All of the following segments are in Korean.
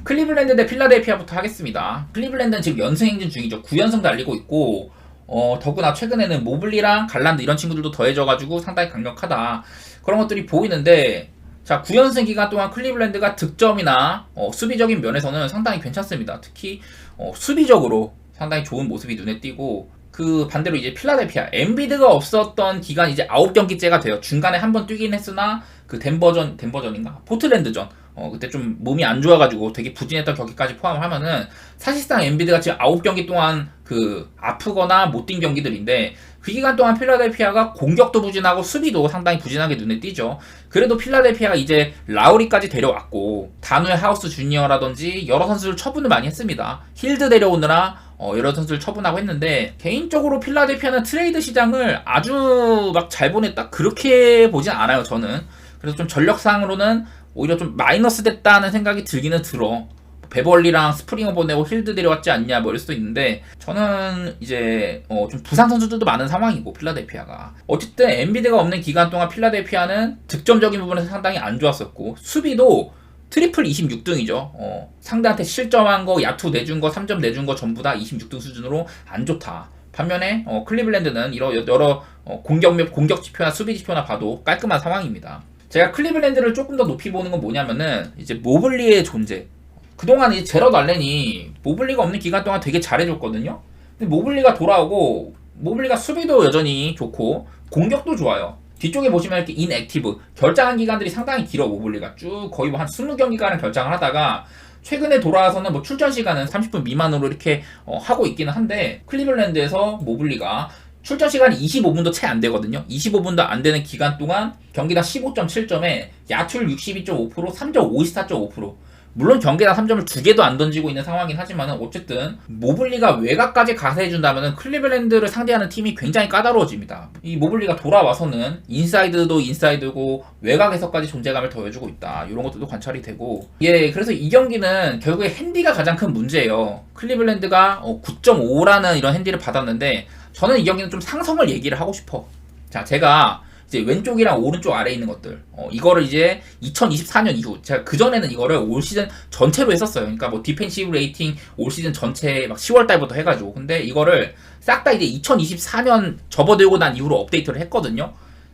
클리블랜드 대 필라델피아부터 하겠습니다. 클리블랜드는 지금 연승 행진 중이죠. 9연승 달리고 있고 더구나 최근에는 모블리랑 갈란드 이런 친구들도 더해져가지고 상당히 강력하다. 그런 것들이 보이는데 자 9연승 기간 동안 클리블랜드가 득점이나 수비적인 면에서는 상당히 괜찮습니다. 특히 수비적으로 상당히 좋은 모습이 눈에 띄고 그 반대로 이제 필라델피아 엔비드가 없었던 기간 이제 9경기째가 돼요. 중간에 한 번 뛰긴 했으나 그 덴버전인가 포틀랜드전 그때 좀 몸이 안 좋아가지고 되게 부진했던 경기까지 포함하면은 사실상 엔비드가 지금 9경기 동안 그 아프거나 못 뛴 경기들인데 그 기간 동안 필라델피아가 공격도 부진하고 수비도 상당히 부진하게 눈에 띄죠. 그래도 필라델피아가 이제 라우리까지 데려왔고 다누엘 하우스 주니어라든지 여러 선수를 처분을 많이 했습니다. 힐드 데려오느라 여러 선수를 처분하고 했는데 개인적으로 필라델피아는 트레이드 시장을 아주 막 잘 보냈다 그렇게 보진 않아요. 저는 그래서 좀 전력상으로는 오히려 좀 마이너스 됐다는 생각이 들기는 들어. 베벌리랑 스프링어 보내고 힐드 데려왔지 않냐 뭐 이럴 수도 있는데 저는 이제 좀 부상 선수들도 많은 상황이고 필라델피아가 어쨌든 엔비드가 없는 기간 동안 필라델피아는 득점적인 부분에서 상당히 안 좋았었고 수비도 트리플 26등이죠. 상대한테 실점한 거, 야투 내준 거, 3점 내준 거 전부 다 26등 수준으로 안 좋다. 반면에 클리블랜드는 여러 공격 지표나 수비 지표나 봐도 깔끔한 상황입니다. 제가 클리블랜드를 조금 더 높이 보는 건 뭐냐면은 이제 모블리의 존재. 그동안 이 제러드 알렌이 모블리가 없는 기간 동안 되게 잘해줬거든요. 근데 모블리가 돌아오고 모블리가 수비도 여전히 좋고 공격도 좋아요. 뒤쪽에 보시면 이렇게 인액티브 결장한 기간들이 상당히 길어. 모블리가 쭉 거의 뭐 한 20경기가량 결장을 하다가 최근에 돌아와서는 뭐 출전 시간은 30분 미만으로 이렇게 하고 있기는 한데 클리블랜드에서 모블리가 출전 시간이 25분도 채 안 되거든요. 25분도 안 되는 기간 동안 경기당 15.7점에 야투율 62.5%, 3점 54.5%. 물론 경기당 3점을 2개도 안 던지고 있는 상황이긴 하지만 어쨌든 모블리가 외곽까지 가세해준다면 클리블랜드를 상대하는 팀이 굉장히 까다로워집니다. 이 모블리가 돌아와서는 인사이드도 인사이드고 외곽에서까지 존재감을 더해주고 있다. 이런 것들도 관찰이 되고 그래서 이 경기는 결국에 핸디가 가장 큰 문제예요. 클리블랜드가 9.5라는 이런 핸디를 받았는데 저는 이 경기는 좀 상성을 얘기를 하고 싶어. 자, 제가 이제 왼쪽이랑 오른쪽 아래에 있는 것들 이거를 이제 2024년 이후 제가 그전에는 이거를 올 시즌 전체로 했었어요. 그러니까 뭐 디펜시브 레이팅 올 시즌 전체 막 10월 달부터 해가지고 근데 이거를 싹 다 이제 2024년 접어들고 난 이후로 업데이트를 했거든요.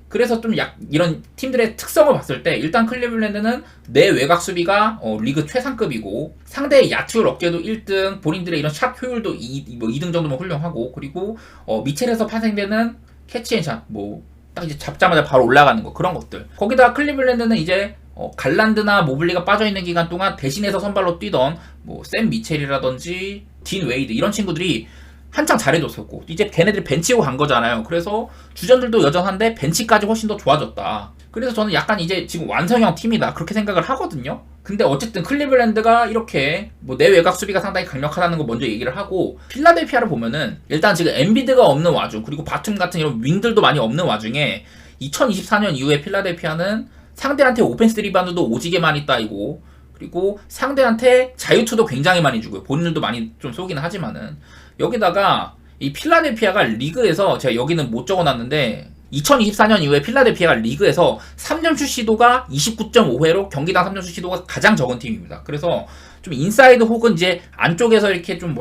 그래서 좀 이런 팀들의 특성을 봤을 때 일단 클리블랜드는 내 외곽 수비가 리그 최상급이고 상대의 야투율 억제도 1등 본인들의 이런 샷 효율도 2등 정도면 훌륭하고 그리고 미첼에서 파생되는 캐치앤샷 딱 이제 잡자마자 바로 올라가는 거 그런 것들 거기다가 클리블랜드는 이제 갈란드나 모블리가 빠져있는 기간 동안 대신해서 선발로 뛰던 샘 미첼이라든지 딘 웨이드 이런 친구들이 한창 잘해줬었고 이제 걔네들이 벤치고 간 거잖아요. 그래서 주전들도 여전한데 벤치까지 훨씬 더 좋아졌다. 그래서 저는 약간 이제 지금 완성형 팀이다 그렇게 생각을 하거든요. 근데 어쨌든 클리블랜드가 이렇게 내 외곽 수비가 상당히 강력하다는 거 먼저 얘기를 하고 필라델피아를 보면은 일단 지금 엔비드가 없는 와중 그리고 바툼 같은 이런 윙들도 많이 없는 와중에 2024년 이후에 필라델피아는 상대한테 오펜스 리바운드도 오지게 많이 따이고 그리고 상대한테 자유투도 굉장히 많이 주고요. 본인들도 많이 좀 쏘기는 하지만은 여기다가 이 필라델피아가 리그에서 제가 여기는 못 적어놨는데 2024년 이후에 필라델피아가 리그에서 3점슛 시도가 29.5회로 경기당 3점슛 시도가 가장 적은 팀입니다. 그래서 좀 인사이드 혹은 이제 안쪽에서 이렇게 좀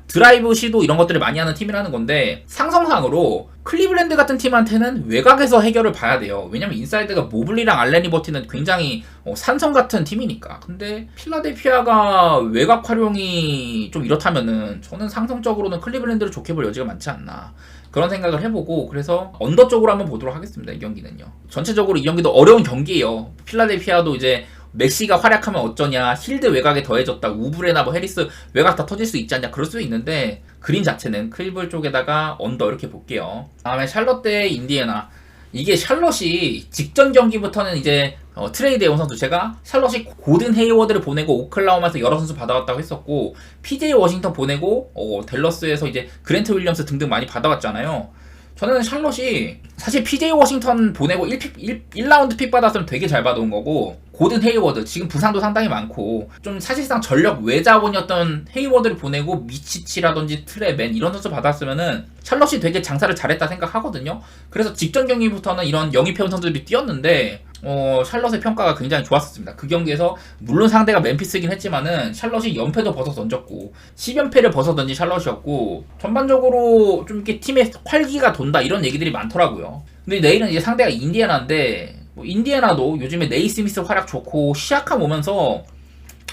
드라이브 시도 이런 것들을 많이 하는 팀이라는 건데 상성상으로 클리블랜드 같은 팀한테는 외곽에서 해결을 봐야 돼요. 왜냐면 인사이드가 모블리랑 알렌이 버티는 굉장히 산성 같은 팀이니까. 근데 필라델피아가 외곽 활용이 좀 이렇다면은 저는 상성적으로는 클리블랜드를 좋게 볼 여지가 많지 않나. 그런 생각을 해보고 그래서 언더 쪽으로 한번 보도록 하겠습니다. 이 경기는요. 전체적으로 이 경기도 어려운 경기예요. 필라델피아도 이제 메시가 활약하면 어쩌냐 힐드 외곽에 더해졌다 우브레나 해리스 외곽 다 터질 수 있지 않냐 그럴 수도 있는데 그림 자체는 클리블 쪽에다가 언더 이렇게 볼게요. 다음에 샬럿 대 인디애나 이게 샬럿이 직전 경기부터는 이제 트레이드 해온 선수 제가 샬럿이 고든 헤이워드를 보내고 오클라호마에서 여러 선수 받아왔다고 했었고 PJ 워싱턴 보내고 댈러스에서 이제 그랜트 윌리엄스 등등 많이 받아왔잖아요. 저는 샬럿이 사실 PJ 워싱턴 보내고 1라운드 픽 받았으면 되게 잘 받아온 거고 고든 헤이워드 지금 부상도 상당히 많고 좀 사실상 전력 외자원이었던 헤이워드를 보내고 미치치라든지 트레벤 이런 선수 받았으면은 샬럿이 되게 장사를 잘했다 생각하거든요. 그래서 직전 경기부터는 이런 영입해온 선수들이 뛰었는데 샬럿의 평가가 굉장히 좋았었습니다. 그 경기에서 물론 상대가 멤피스긴 했지만은 샬럿이 연패도 벗어 던졌고 10연패를 벗어 던진 샬럿이었고 전반적으로 좀 이렇게 팀의 활기가 돈다 이런 얘기들이 많더라고요. 근데 내일은 이제 상대가 인디애나인데 뭐 인디애나도 요즘에 네이스미스 활약 좋고 시아캄 오면서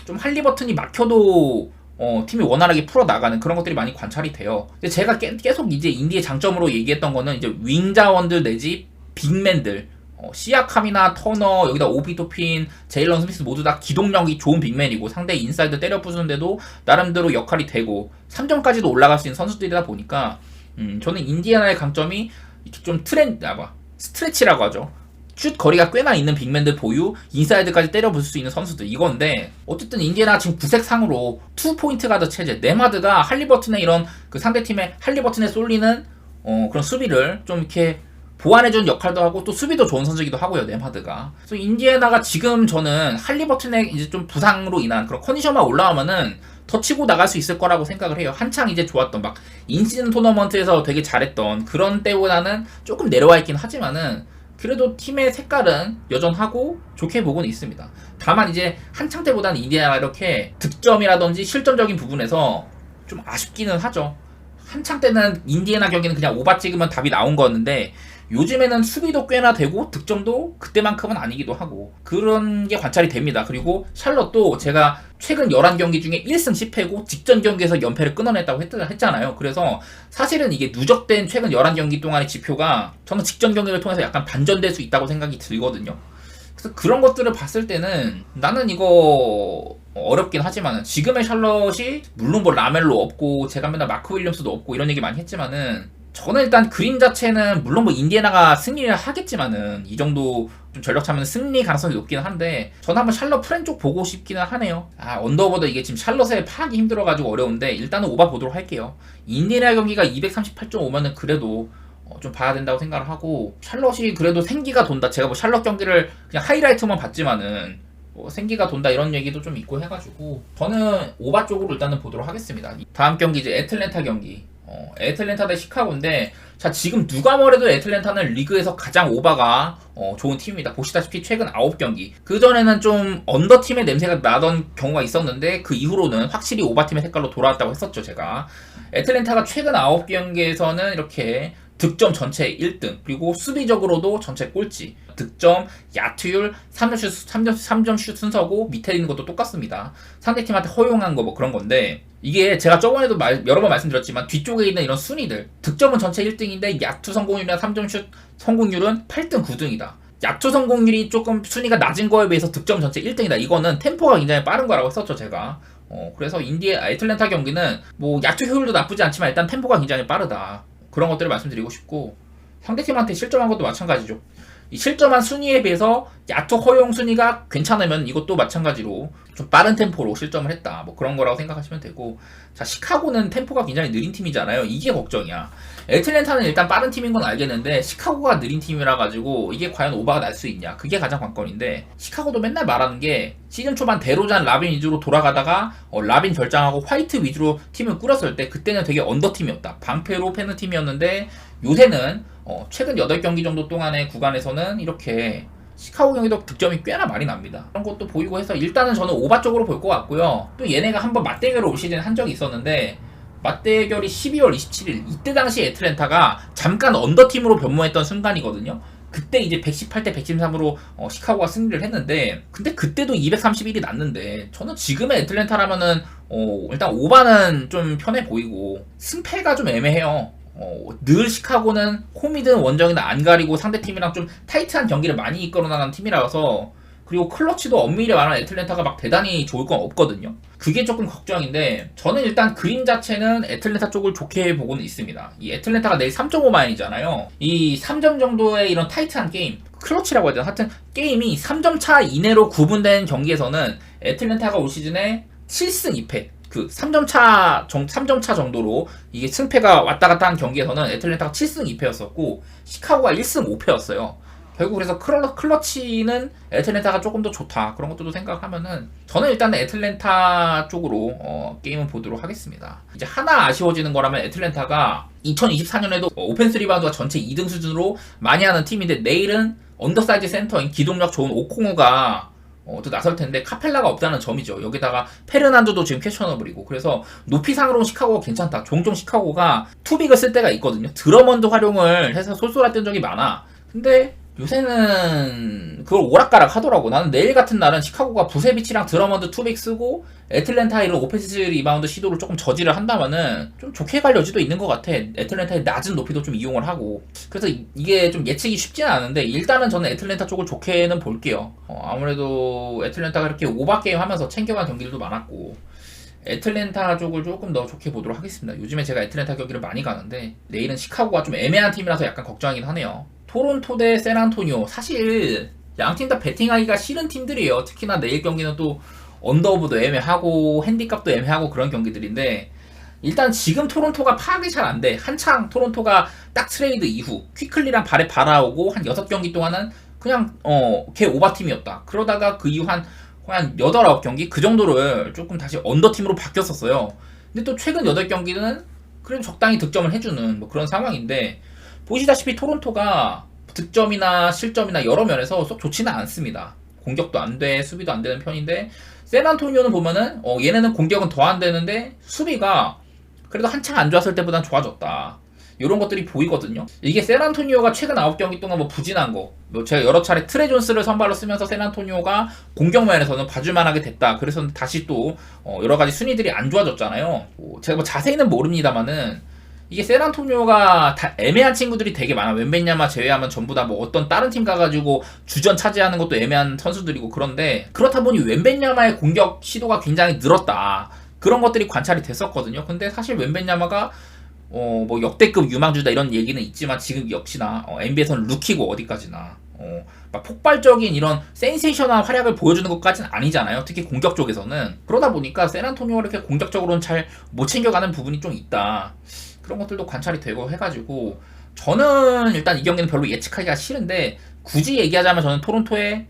좀 할리버튼이 막혀도 팀이 원활하게 풀어나가는 그런 것들이 많이 관찰이 돼요. 근데 제가 계속 이제 인디의 장점으로 얘기했던 거는 이제 윙자원들 내지 빅맨들 시아캄이나 터너 여기다 오비토핀 제일런 스미스 모두 다 기동력이 좋은 빅맨이고 상대 인사이드 때려 부수는데도 나름대로 역할이 되고 3점까지도 올라갈 수 있는 선수들이다 보니까 저는 인디애나의 강점이 이렇게 좀 스트레치라고 하죠. 슛 거리가 꽤나 있는 빅맨들 보유, 인사이드까지 때려 부술 수 있는 선수들 이건데 어쨌든 인디애나 지금 구색상으로 투포인트 가드 체제 네마드가 할리버튼의 이런 그 상대팀의 할리버튼에 쏠리는 그런 수비를 좀 이렇게 보완해주는 역할도 하고 또 수비도 좋은 선수이기도 하고요 네마드가. 그래서 인디애나가 지금 저는 할리버튼의 이제 좀 부상으로 인한 그런 컨디션만 올라오면은 더 치고 나갈 수 있을 거라고 생각을 해요. 한창 이제 좋았던 막 인시즌 토너먼트에서 되게 잘했던 그런 때보다는 조금 내려와 있긴 하지만은 그래도 팀의 색깔은 여전하고 좋게 보고는 있습니다. 다만 이제 한창 때보다는 인디애나가 이렇게 득점이라든지 실점적인 부분에서 좀 아쉽기는 하죠. 한창 때는 인디애나 경기는 그냥 오바 찍으면 답이 나온 거였는데 요즘에는 수비도 꽤나 되고 득점도 그때만큼은 아니기도 하고 그런 게 관찰이 됩니다. 그리고 샬럿도 제가 최근 11경기 중에 1승 10패고 직전 경기에서 연패를 끊어냈다고 했잖아요. 그래서 사실은 이게 누적된 최근 11경기 동안의 지표가 저는 직전 경기를 통해서 약간 반전될 수 있다고 생각이 들거든요. 그래서 그런 것들을 봤을 때는 나는 이거 어렵긴 하지만은 지금의 샬럿이 물론 뭐 라멜로 없고 제가 맨날 마크 윌리엄스도 없고 이런 얘기 많이 했지만은 저는 일단 그림 자체는 물론 뭐 인디애나가 승리를 하겠지만은 이 정도 좀 전력 차면 승리 가능성이 높긴 한데 저는 한번 샬럿 프렌 쪽 보고 싶기는 하네요. 언더보다 이게 지금 샬럿에 파악이 힘들어가지고 어려운데 일단은 오바 보도록 할게요. 인디애나 경기가 238.5면은 그래도 좀 봐야 된다고 생각을 하고 샬럿이 그래도 생기가 돈다. 제가 뭐 샬럿 경기를 그냥 하이라이트만 봤지만은 생기가 돈다 이런 얘기도 좀 있고 해가지고 저는 오바 쪽으로 일단은 보도록 하겠습니다. 다음 경기 이제 애틀랜타 경기. 애틀랜타 대 시카고인데 자 지금 누가 뭐래도 애틀랜타는 리그에서 가장 오바가 좋은 팀입니다. 보시다시피 최근 9경기 그전에는 좀 언더팀의 냄새가 나던 경우가 있었는데 그 이후로는 확실히 오바팀의 색깔로 돌아왔다고 했었죠. 제가 애틀랜타가 최근 9경기에서는 이렇게 득점 전체 1등 그리고 수비적으로도 전체 꼴찌 득점, 야투율, 3점 슛 순서고 밑에 있는 것도 똑같습니다. 상대팀한테 허용한 거 뭐 그런 건데 이게 제가 저번에도 여러 번 말씀드렸지만 뒤쪽에 있는 이런 순위들 득점은 전체 1등인데 야투 성공률이나 3점 슛 성공률은 8등, 9등이다. 야투 성공률이 조금 순위가 낮은 거에 비해서 득점 전체 1등이다. 이거는 템포가 굉장히 빠른 거라고 했었죠 제가. 그래서 애틀랜타 경기는 뭐 야투 효율도 나쁘지 않지만 일단 템포가 굉장히 빠르다. 그런 것들을 말씀드리고 싶고 상대팀한테 실점한 것도 마찬가지죠. 이 실점한 순위에 비해서 야투 허용 순위가 괜찮으면 이것도 마찬가지로 좀 빠른 템포로 실점을 했다. 뭐 그런 거라고 생각하시면 되고 자 시카고는 템포가 굉장히 느린 팀이잖아요. 이게 걱정이야. 애틀랜타는 일단 빠른 팀인 건 알겠는데 시카고가 느린 팀이라 가지고 이게 과연 오바가 날 수 있냐 그게 가장 관건인데 시카고도 맨날 말하는 게 시즌 초반 데로잔 라빈 위주로 돌아가다가 라빈 결장하고 화이트 위주로 팀을 꾸렸을 때 그때는 되게 언더팀이었다. 방패로 패는 팀이었는데 요새는 최근 8경기 정도 동안의 구간에서는 이렇게 시카고 경기도 득점이 꽤나 많이 납니다. 그런 것도 보이고 해서 일단은 저는 오바 쪽으로 볼 것 같고요. 또 얘네가 한번 맞대결을 올 시즌에 한 적이 있었는데 맞대결이 12월 27일 이때 당시 애틀랜타가 잠깐 언더팀으로 변모했던 순간이거든요. 그때 이제 118대 113으로 시카고가 승리를 했는데 근데 그때도 231이 났는데 저는 지금의 애틀랜타라면은 일단 오바는 좀 편해 보이고 승패가 좀 애매해요. 늘 시카고는 홈이든 원정이든 안 가리고 상대팀이랑 좀 타이트한 경기를 많이 이끌어 나가는 팀이라서 그리고 클러치도 엄밀히 말하면 애틀랜타가 막 대단히 좋을 건 없거든요. 그게 조금 걱정인데 저는 일단 그림 자체는 애틀랜타 쪽을 좋게 보고는 있습니다. 이 애틀랜타가 내일 3.5마인이잖아요. 이 3점 정도의 이런 타이트한 게임 클러치라고 해야 되나? 하여튼 게임이 3점 차 이내로 구분된 경기에서는 애틀랜타가 올 시즌에 7승 2패 그 3점 차 정도로 이게 승패가 왔다 갔다 한 경기에서는 애틀랜타가 7승 2패였었고 시카고가 1승 5패였어요. 결국 그래서 클러치는 애틀랜타가 조금 더 좋다. 그런 것들도 생각하면은 저는 일단 애틀랜타 쪽으로 게임을 보도록 하겠습니다. 이제 하나 아쉬워지는 거라면 애틀랜타가 2024년에도 오펜스 리바운드가 전체 2등 수준으로 많이 하는 팀인데 내일은 언더사이즈 센터인 기동력 좋은 오콩우가 또 나설 텐데 카펠라가 없다는 점이죠. 여기다가 페르난도도 지금 퀘셔너블이고, 그래서 높이상으로는 시카고가 괜찮다. 종종 시카고가 투빅을 쓸 때가 있거든요. 드러먼드 활용을 해서 솔솔했던 적이 많아. 근데 요새는 그걸 오락가락 하더라고. 나는 내일 같은 날은 시카고가 부세비치랑 드러먼드 투빅 쓰고 애틀랜타 이런 오펜시브 리바운드 시도를 조금 저지를 한다면은 좀 좋게 갈 여지도 있는 것 같아. 애틀랜타의 낮은 높이도 좀 이용을 하고. 그래서 이게 좀 예측이 쉽지는 않은데 일단은 저는 애틀랜타 쪽을 좋게는 볼게요. 아무래도 애틀랜타가 이렇게 오바 게임 하면서 챙겨간 경기들도 많았고, 애틀랜타 쪽을 조금 더 좋게 보도록 하겠습니다. 요즘에 제가 애틀랜타 경기를 많이 가는데 내일은 시카고가 좀 애매한 팀이라서 약간 걱정이긴 하네요. 토론토 대 샌안토니오, 사실 양팀 다 배팅하기가 싫은 팀들이에요. 특히나 내일 경기는 또 언더오브도 애매하고 핸디값도 애매하고 그런 경기들인데, 일단 지금 토론토가 파악이 잘 안 돼. 한창 토론토가 딱 트레이드 이후 퀵클리랑 발에 발아오고 한 6경기 동안은 그냥 걔 오바팀이었다. 그러다가 그 이후 한 8, 9경기 그 정도를 조금 다시 언더팀으로 바뀌었었어요. 근데 또 최근 8경기는 그래도 적당히 득점을 해주는 뭐 그런 상황인데, 보시다시피 토론토가 득점이나 실점이나 여러 면에서 쏙 좋지는 않습니다. 공격도 안 돼, 수비도 안 되는 편인데, 샌안토니오는 보면은 얘네는 공격은 더 안 되는데 수비가 그래도 한창 안 좋았을 때보단 좋아졌다. 이런 것들이 보이거든요. 이게 샌안토니오가 최근 9경기 동안 뭐 부진한 거, 제가 여러 차례 트레 존스를 선발로 쓰면서 샌안토니오가 공격면에서는 봐줄만하게 됐다. 그래서 다시 또 여러 가지 순위들이 안 좋아졌잖아요. 제가 뭐 자세히는 모릅니다만은 이게 샌안토니오가 다 애매한 친구들이 되게 많아. 웬벤야마 제외하면 전부 다 뭐 어떤 다른 팀 가가지고 주전 차지하는 것도 애매한 선수들이고, 그런데 그렇다 보니 웬벤야마의 공격 시도가 굉장히 늘었다. 그런 것들이 관찰이 됐었거든요. 근데 사실 웬벤야마가 뭐 역대급 유망주다 이런 얘기는 있지만 지금 역시나 NBA에서는 루키고 어디까지나 막 폭발적인 이런 센세이셔널 활약을 보여주는 것까지는 아니잖아요. 특히 공격 쪽에서는. 그러다 보니까 샌안토니오가 이렇게 공격적으로는 잘 못 챙겨가는 부분이 좀 있다. 그런 것들도 관찰이 되고 해가지고 저는 일단 이 경기는 별로 예측하기가 싫은데, 굳이 얘기하자면 저는 토론토의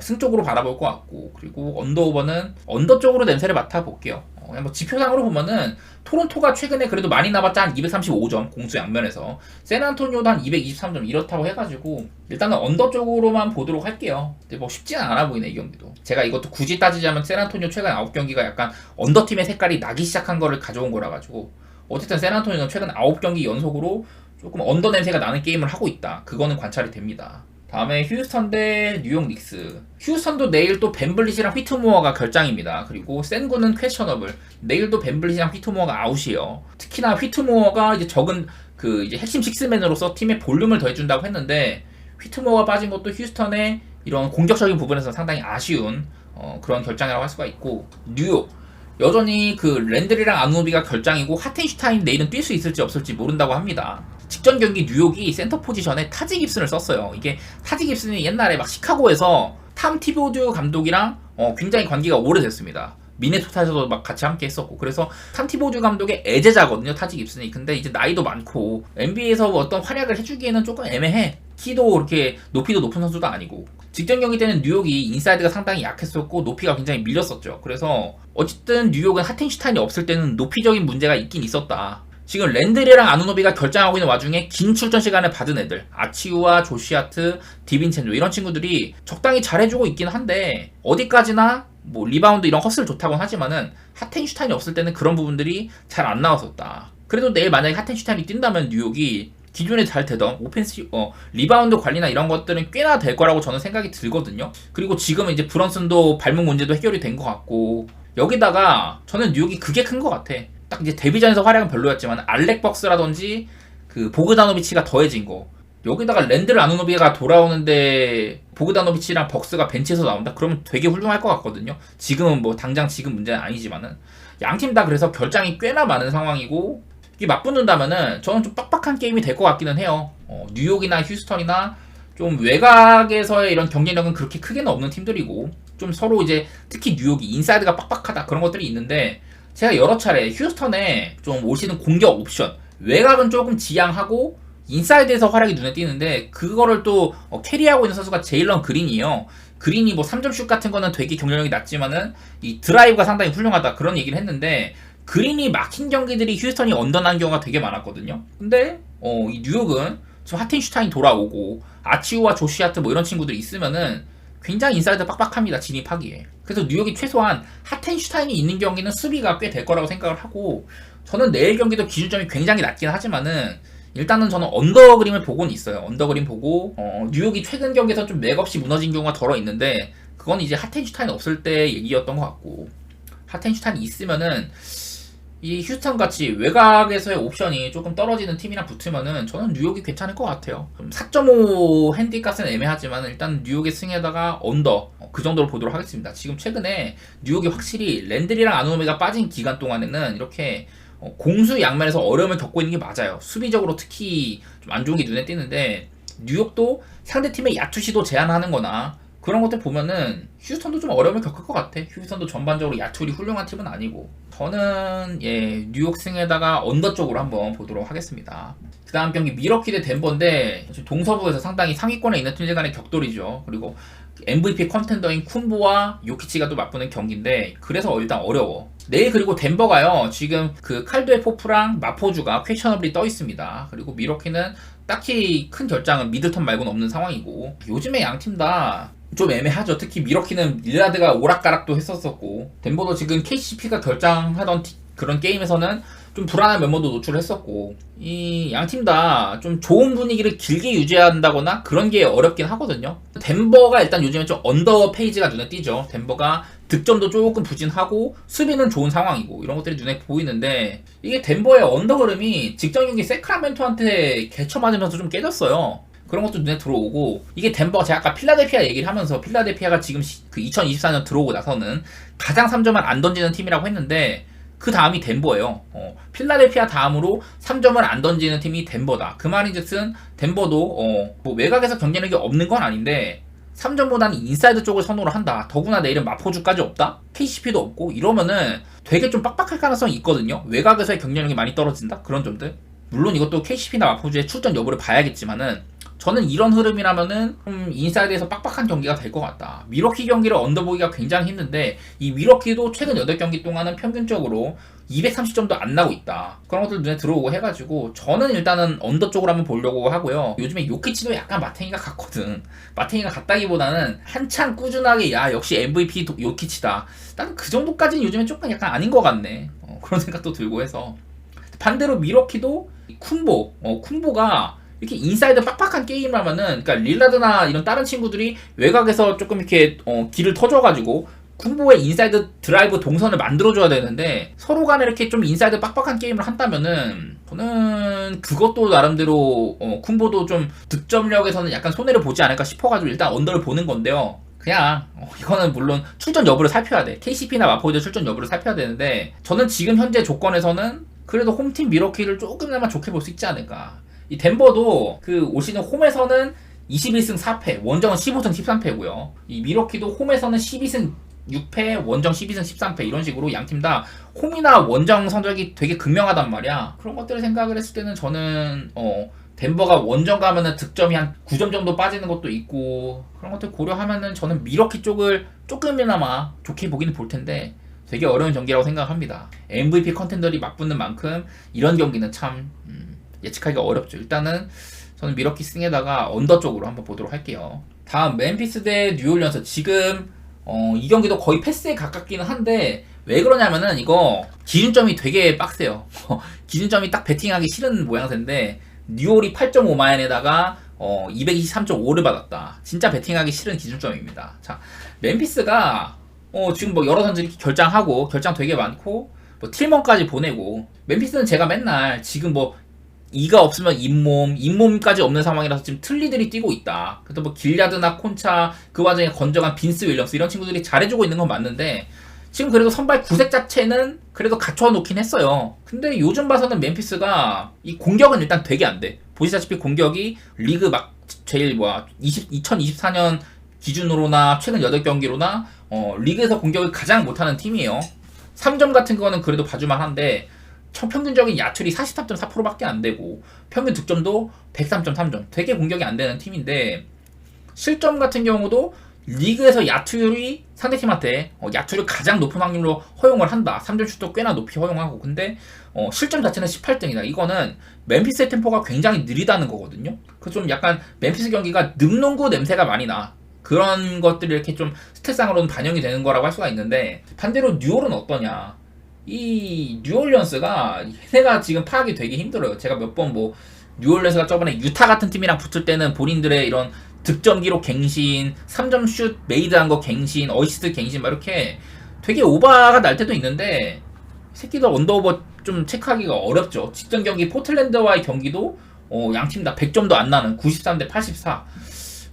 승 쪽으로 바라볼 것 같고, 그리고 언더오버는 언더 쪽으로 냄새를 맡아볼게요. 그냥 뭐 지표상으로 보면은 토론토가 최근에 그래도 많이 나봤자 한 235점 공수 양면에서, 샌안토니오도 한 223점 이렇다고 해가지고 일단은 언더 쪽으로만 보도록 할게요. 근데 뭐 쉽지는 않아 보이네 이 경기도. 제가 이것도 굳이 따지자면 샌안토니오 최근 9경기가 약간 언더팀의 색깔이 나기 시작한 거를 가져온 거라 가지고, 어쨌든 샌안토니오는 최근 9경기 연속으로 조금 언더 냄새가 나는 게임을 하고 있다. 그거는 관찰이 됩니다. 다음에 휴스턴 대 뉴욕 닉스. 휴스턴도 내일 또 벤블릿이랑 휘트모어가 결장입니다. 그리고 센구는 퀘셔너블. 내일도 벤블릿이랑 휘트모어가 아웃이에요. 특히나 휘트모어가 이제 적은 그 이제 핵심 식스맨으로서 팀의 볼륨을 더해준다고 했는데, 휘트모어가 빠진 것도 휴스턴의 이런 공격적인 부분에서 상당히 아쉬운 그런 결장이라고 할 수가 있고, 뉴욕 여전히 그 랜들이랑 아누노비가 결장이고 하텐슈타인 내일은 뛸 수 있을지 없을지 모른다고 합니다. 직전 경기 뉴욕이 센터 포지션에 타지 깁슨을 썼어요. 이게 타지 깁슨이 옛날에 막 시카고에서 탐 티보드 감독이랑 굉장히 관계가 오래됐습니다. 미네소타에서도 막 같이 함께 했었고, 그래서 탐 티보드 감독의 애제자거든요, 타지 깁슨이. 근데 이제 나이도 많고 NBA에서 어떤 활약을 해주기에는 조금 애매해. 키도 그렇게 높이도 높은 선수도 아니고. 직전 경기 때는 뉴욕이 인사이드가 상당히 약했었고 높이가 굉장히 밀렸었죠. 그래서 어쨌든 뉴욕은 하텐슈타인이 없을 때는 높이적인 문제가 있긴 있었다. 지금 랜드리랑 아누노비가 결장하고 있는 와중에 긴 출전 시간을 받은 애들, 아치우와 조시아트, 디빈첸조 이런 친구들이 적당히 잘해주고 있긴 한데, 어디까지나 뭐 리바운드 이런 헛슬 좋다고는 하지만은 하텐슈타인이 없을 때는 그런 부분들이 잘 안 나왔었다. 그래도 내일 만약에 하텐슈타인이 뛴다면 뉴욕이 기존에 잘 되던 오펜스 리바운드 관리나 이런 것들은 꽤나 될 거라고 저는 생각이 들거든요. 그리고 지금은 이제 브런슨도 발목 문제도 해결이 된 것 같고, 여기다가 저는 뉴욕이 그게 큰 것 같아. 딱 이제 데뷔전에서 활약은 별로였지만 알렉 벅스라든지 그 보그다노비치가 더해진 거, 여기다가 랜들 아누노비가 돌아오는데 보그다노비치랑 벅스가 벤치에서 나온다? 그러면 되게 훌륭할 것 같거든요. 지금은 뭐 당장 지금 문제는 아니지만은 양팀 다 그래서 결장이 꽤나 많은 상황이고, 이게 맞붙는다면은 저는 좀 빡빡한 게임이 될 것 같기는 해요. 뉴욕이나 휴스턴이나 좀 외곽에서의 이런 경쟁력은 그렇게 크게는 없는 팀들이고, 좀 서로 이제 특히 뉴욕이 인사이드가 빡빡하다 그런 것들이 있는데, 제가 여러 차례 휴스턴에 좀 올 시즌 공격 옵션 외곽은 조금 지양하고 인사이드에서 활약이 눈에 띄는데, 그거를 또 캐리하고 있는 선수가 제일런 그린이에요. 그린이 뭐 3점슛 같은 거는 되게 경쟁력이 낮지만은 이 드라이브가 상당히 훌륭하다 그런 얘기를 했는데, 그린이 막힌 경기들이 휴스턴이 언더난 경우가 되게 많았거든요. 근데 이 뉴욕은 지금 하텐슈타인 돌아오고 아치우와 조시아트 뭐 이런 친구들이 있으면은 굉장히 인사이드 빡빡합니다. 진입하기에. 그래서 뉴욕이 최소한 하텐슈타인이 있는 경기는 수비가 꽤 될 거라고 생각을 하고, 저는 내일 경기도 기준점이 굉장히 낮긴 하지만은 일단은 저는 언더 그림을 보고는 있어요. 언더 그림 보고 뉴욕이 최근 경기에서 좀 맥없이 무너진 경우가 덜어 있는데, 그건 이제 하텐슈타인 없을 때 얘기였던 것 같고, 하텐슈타인이 있으면은 이 휴스턴 같이 외곽에서의 옵션이 조금 떨어지는 팀이랑 붙으면은 저는 뉴욕이 괜찮을 것 같아요. 4.5 핸디값은 애매하지만 일단 뉴욕의 승에다가 언더 그 정도로 보도록 하겠습니다. 지금 최근에 뉴욕이 확실히 랜들이랑 아누노비가 빠진 기간 동안에는 이렇게 공수 양면에서 어려움을 겪고 있는 게 맞아요. 수비적으로 특히 좀 안 좋은 게 눈에 띄는데, 뉴욕도 상대팀의 야투시도 제한하는 거나 그런 것들 보면은 휴스턴도 좀 어려움을 겪을 것 같아. 휴스턴도 전반적으로 야투율이 훌륭한 팀은 아니고. 저는 뉴욕 승에다가 언더 쪽으로 한번 보도록 하겠습니다. 그 다음 경기 미러키 대 덴버인데, 동서부에서 상당히 상위권에 있는 팀들 간의 격돌이죠. 그리고 MVP 컨텐더인 쿤보와 요키치가 또 맞붙는 경기인데, 그래서 일단 어려워. 내일 그리고 덴버가요, 지금 그 칼도의 포프랑 마포주가 퀘셔너블이 떠 있습니다. 그리고 미러키는 딱히 큰 결장은 미들턴 말고는 없는 상황이고, 요즘에 양 팀 다 좀 애매하죠. 특히 미러키는 릴라드가 오락가락도 했었었고, 덴버도 지금 KCP가 결장하던 그런 게임에서는 좀 불안한 면모도 노출했었고, 이 양 팀 다 좀 좋은 분위기를 길게 유지한다거나 그런 게 어렵긴 하거든요. 덴버가 일단 요즘에 좀 언더 페이지가 눈에 띄죠. 덴버가 득점도 조금 부진하고 수비는 좋은 상황이고 이런 것들이 눈에 보이는데, 이게 덴버의 언더 흐름이 직전 경기 세크라멘토한테 개쳐 맞으면서 좀 깨졌어요. 그런 것도 눈에 들어오고, 이게 덴버가 제가 아까 필라델피아 얘기를 하면서, 필라델피아가 지금 그 2024년 들어오고 나서는 가장 3점을 안 던지는 팀이라고 했는데, 그 다음이 덴버예요. 필라델피아 다음으로 3점을 안 던지는 팀이 덴버다. 그 말인즉슨 덴버도 뭐 외곽에서 경쟁력이 없는 건 아닌데 3점보다는 인사이드 쪽을 선호를 한다. 더구나 내일은 마포주까지 없다? KCP도 없고 이러면은 되게 좀 빡빡할 가능성이 있거든요. 외곽에서의 경쟁력이 많이 떨어진다? 그런 점들. 물론 이것도 KCP나 마포주의 출전 여부를 봐야겠지만은, 저는 이런 흐름이라면은 좀 인사이드에서 빡빡한 경기가 될 것 같다. 미러키 경기를 언더보기가 굉장히 힘든데, 이 미러키도 최근 8경기 동안은 평균적으로 230점도 안 나고 있다. 그런 것들 눈에 들어오고 해가지고 저는 일단은 언더 쪽으로 한번 보려고 하고요. 요즘에 요키치도 약간 마탱이가 같거든. 마탱이가 같다기보다는 한창 꾸준하게 역시 MVP 요키치다. 나는 그 정도까지는 요즘에 조금 약간 아닌 것 같네. 그런 생각도 들고 해서. 반대로 미러키도 쿤보가 이렇게 인사이드 빡빡한 게임을 하면은, 그러니까 릴라드나 이런 다른 친구들이 외곽에서 조금 이렇게 길을 터줘가지고 쿤보의 인사이드 드라이브 동선을 만들어줘야 되는데, 서로 간에 이렇게 좀 인사이드 빡빡한 게임을 한다면은 저는 그것도 나름대로 쿤보도 좀 득점력에서는 약간 손해를 보지 않을까 싶어가지고 일단 언더를 보는 건데요. 그냥 이거는 물론 출전 여부를 살펴야 돼. KCP나 마포드 출전 여부를 살펴야 되는데, 저는 지금 현재 조건에서는 그래도 홈팀 미러키를 조금이나마 좋게 볼 수 있지 않을까. 이 덴버도 그 올 시즌 홈에서는 21승 4패, 원정은 15승 13패고요. 이 미러키도 홈에서는 12승 6패, 원정 12승 13패 이런 식으로 양팀 다 홈이나 원정 성적이 되게 극명하단 말이야. 그런 것들을 생각을 했을 때는 저는 덴버가 원정 가면은 득점이 한 9점 정도 빠지는 것도 있고, 그런 것들 고려하면은 저는 미러키 쪽을 조금이나마 좋게 보기는 볼 텐데 되게 어려운 경기라고 생각합니다. MVP 컨텐더리 맞붙는 만큼 이런 경기는 참 예측하기가 어렵죠. 일단은 저는 미러키 승에다가 언더 쪽으로 한번 보도록 할게요. 다음 멤피스 대 뉴올리언스. 지금 이 경기도 거의 패스에 가깝기는 한데, 왜 그러냐면은 이거 기준점이 되게 빡세요. 기준점이 딱 베팅하기 싫은 모양새인데, 뉴올이 8.5마인에다가 223.5를 받았다. 진짜 베팅하기 싫은 기준점입니다. 자, 멤피스가 지금 뭐 여러 선수들이 결장하고 결장 되게 많고 뭐 틸먼까지 보내고, 멤피스는 제가 맨날 지금 뭐 이가 없으면 잇몸까지 없는 상황이라서 지금 틀리들이 뛰고 있다. 그래서 뭐 길야드나 콘차, 그 와중에 건져간 빈스 윌리엄스 이런 친구들이 잘해주고 있는 건 맞는데, 지금 그래도 선발 구색 자체는 그래도 갖춰놓긴 했어요. 근데 요즘 봐서는 멤피스가 이 공격은 일단 되게 안 돼. 보시다시피 공격이 리그 막 제일 2024년 기준으로나 최근 8경기로나 리그에서 공격을 가장 못하는 팀이에요. 3점 같은 거는 그래도 봐줄만 한데, 평균적인 야투율이 43.4%밖에 안 되고 평균 득점도 103.3점, 되게 공격이 안 되는 팀인데, 실점 같은 경우도 리그에서 야투율이 상대팀한테 야투를 가장 높은 확률로 허용을 한다. 3점 슛도 꽤나 높이 허용하고. 근데 실점 자체는 18등이다. 이거는 멤피스의 템포가 굉장히 느리다는 거거든요. 그 좀 약간 멤피스 경기가 늑농구 냄새가 많이 나. 그런 것들이 이렇게 좀 스탯상으로는 반영이 되는 거라고 할 수가 있는데, 반대로 뉴올은 어떠냐? 이 뉴올리언스가 얘네가 지금 파악이 되게 힘들어요. 제가 몇 번 뭐 뉴올리언스가 저번에 유타 같은 팀이랑 붙을 때는 본인들의 이런 득점 기록 갱신, 3점 슛 메이드한 거 갱신, 어시스트 갱신 막 이렇게 되게 오바가 날 때도 있는데, 새끼들 언더오버 좀 체크하기가 어렵죠. 직전 경기 포틀랜드와의 경기도 양팀 다 100점도 안 나는 93대 84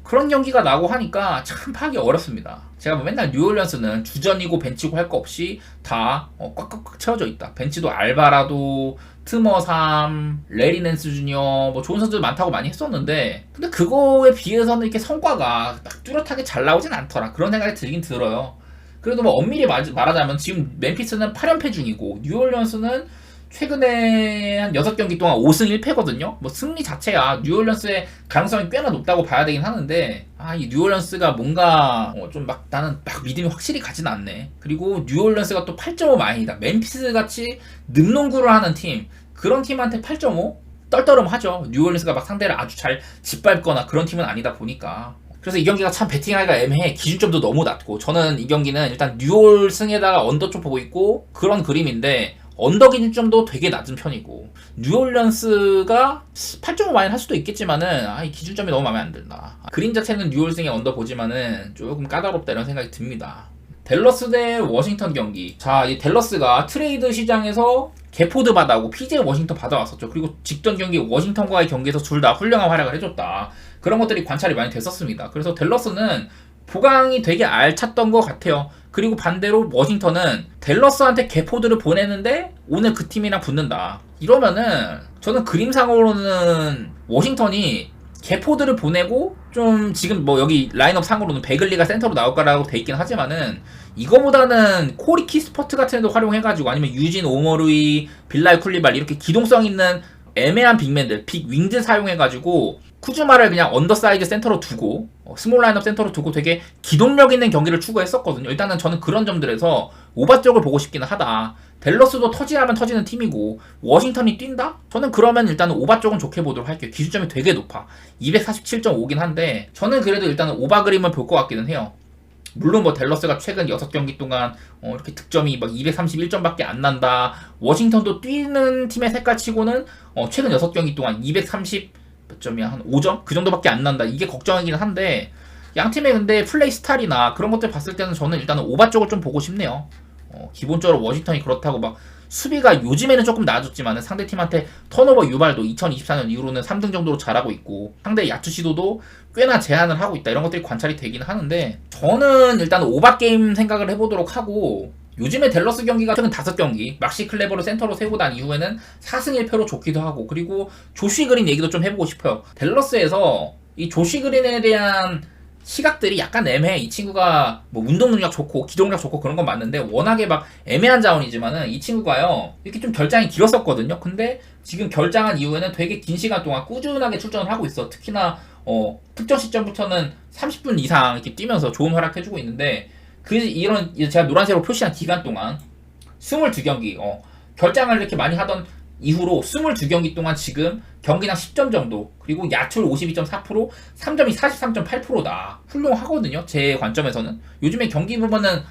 그런 경기가 나고 하니까 참 파악이 어렵습니다. 제가 뭐 맨날 뉴올리언스는 주전이고 벤치고 할 거 없이 다 꽉꽉꽉 채워져 있다. 벤치도 알바라도, 트머삼, 레리 낸스 주니어 뭐 좋은 선수들 많다고 많이 했었는데, 근데 그거에 비해서는 이렇게 성과가 딱 뚜렷하게 잘 나오진 않더라. 그런 생각이 들긴 들어요. 그래도 뭐 엄밀히 말하자면 지금 멤피스는 8연패 중이고 뉴올리언스는 최근에 한 6경기 동안 5승 1패거든요. 뭐 승리 자체야 뉴올리언스의 가능성이 꽤나 높다고 봐야 되긴 하는데, 이 뉴올리언스가 뭔가 좀 막 나는 막 믿음이 확실히 가진 않네. 그리고 뉴올리언스가 또 8.5 마인이다. 멤피스 같이 늑농구를 하는 팀, 그런 팀한테 8.5? 떨떠름하죠. 뉴올리언스가 막 상대를 아주 잘 짓밟거나 그런 팀은 아니다 보니까. 그래서 이 경기가 참 배팅하기가 애매해. 기준점도 너무 낮고. 저는 이 경기는 일단 뉴올 승에다가 언더 쪽 보고 있고 그런 그림인데, 언더 기준점도 되게 낮은 편이고, 뉴올리언스가 8.5 마인 할 수도 있겠지만은 이 기준점이 너무 마음에 안 든다. 그림 자체는 뉴올승의 언더 보지만은 조금 까다롭다 이런 생각이 듭니다. 댈러스 대 워싱턴 경기. 자, 이 댈러스가 트레이드 시장에서 개포드 받아오고 PJ 워싱턴 받아왔었죠. 그리고 직전 경기 워싱턴과의 경기에서 둘 다 훌륭한 활약을 해줬다. 그런 것들이 관찰이 많이 됐었습니다. 그래서 댈러스는 보강이 되게 알찼던 것 같아요. 그리고 반대로 워싱턴은 댈러스한테 개포드를 보내는데 오늘 그 팀이랑 붙는다. 이러면은 저는 그림상으로는 워싱턴이 개포드를 보내고 좀 지금 뭐 여기 라인업 상으로는 베글리가 센터로 나올 거라고 돼 있긴 하지만은, 이거보다는 코리 키스퍼트 같은 애도 활용해가지고, 아니면 유진 오머루이, 빌라이 쿨리발 이렇게 기동성 있는 애매한 빅맨들, 빅 윙드 사용해가지고 쿠즈마를 그냥 언더사이즈 센터로 두고 스몰 라인업 센터로 두고 되게 기동력 있는 경기를 추구했었거든요. 일단은 저는 그런 점들에서 오바 쪽을 보고 싶기는 하다. 댈러스도 터지하면 터지는 팀이고 워싱턴이 뛴다? 저는 그러면 일단은 오바 쪽은 좋게 보도록 할게요. 기준점이 되게 높아. 247.5긴 한데 저는 그래도 일단은 오바 그림을 볼 것 같기는 해요. 물론 뭐 댈러스가 최근 6경기 동안 이렇게 득점이 막 231점밖에 안 난다. 워싱턴도 뛰는 팀의 색깔 치고는 최근 6경기 동안 230 몇 점이야? 한 5점? 그 정도밖에 안 난다. 이게 걱정이긴 한데, 양팀의 근데 플레이 스타일이나 그런 것들 봤을 때는 저는 일단은 오바 쪽을 좀 보고 싶네요. 기본적으로 워싱턴이 그렇다고 막 수비가 요즘에는 조금 나아졌지만 상대팀한테 턴오버 유발도 2024년 이후로는 3등 정도로 잘하고 있고, 상대 야투 시도도 꽤나 제한을 하고 있다. 이런 것들이 관찰이 되긴 하는데, 저는 일단 오바 게임 생각을 해보도록 하고, 요즘에 댈러스 경기가 최근 5경기 막시 클레버를 센터로 세우고 난 이후에는 4승 1패로 좋기도 하고, 그리고 조시 그린 얘기도 좀 해보고 싶어요. 댈러스에서 이 조시 그린에 대한 시각들이 약간 애매해. 이 친구가 뭐 운동 능력 좋고 기동력 좋고 그런 건 맞는데, 워낙에 막 애매한 자원이지만은 이 친구가요 이렇게 좀 결장이 길었었거든요. 근데 지금 결장한 이후에는 되게 긴 시간 동안 꾸준하게 출전을 하고 있어. 특히나 특정 시점부터는 30분 이상 이렇게 뛰면서 좋은 활약해주고 있는데, 이런 제가 노란색으로 표시한 기간 동안 22경기 결장을 이렇게 많이 하던 이후로 22경기 동안 지금 경기당 10점 정도, 그리고 야투율 52.4%, 3점이 43.8%다. 훌륭하거든요. 제 관점에서는. 요즘에 경기 보면은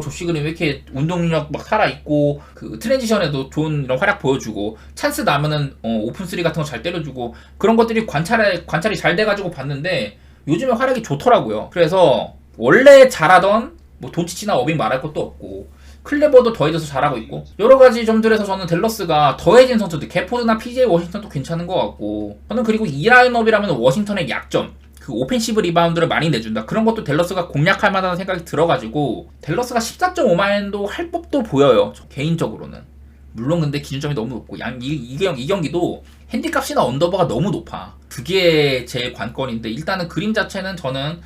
조시 그린 왜 이렇게 운동력 막 살아있고, 그 트랜지션에도 좋은 이런 활약 보여주고, 찬스 나면은 오픈 3 같은 거 잘 때려주고, 그런 것들이 관찰이 잘 돼가지고 봤는데 요즘에 활약이 좋더라고요. 그래서 원래 잘하던 뭐 돈치치나 어빙 말할 것도 없고, 클레버도 더해져서 잘하고 있고, 여러가지 점들에서 저는 댈러스가 더해진 선수들, 개포드나 PJ 워싱턴도 괜찮은 것 같고, 저는 그리고 이 라인업이라면 워싱턴의 약점, 그 오펜시브 리바운드를 많이 내준다, 그런 것도 댈러스가 공략할 만하다는 생각이 들어가지고 댈러스가 14.5마인도 할 법도 보여요, 개인적으로는. 물론 근데 기준점이 너무 높고, 이 경기도 핸디값이나 언더버가 너무 높아. 그게 제 관건인데, 일단은 그림 자체는 저는